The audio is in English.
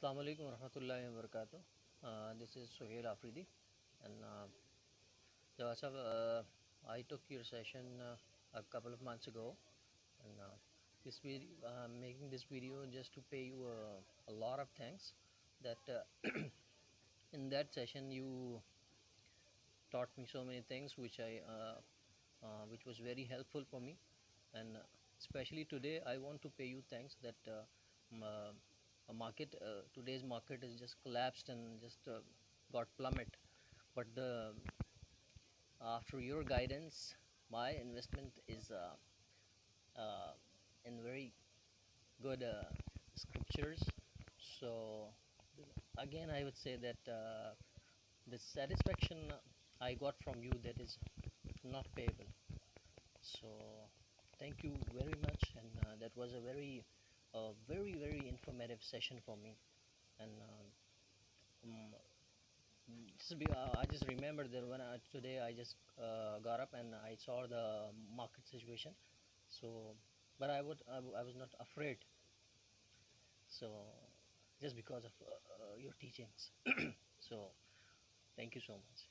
Assalamu alaikum warahmatullahi wabarakatuh. This is Sohail and Jawad sahab, I took your session a couple of months ago, and this video, making this video just to pay you a lot of thanks that in that session you taught me so many things which was very helpful for me, and especially today I want to pay you thanks that today's market is just collapsed and just got plummet, but after your guidance my investment is in very good scriptures. So again I would say that the satisfaction I got from you, that is not payable. So thank you very much, and that was a very very informative session for me. And I just remembered that when today I just got up and I saw the market situation. So but I was not afraid, so just because of your teachings. So thank you so much.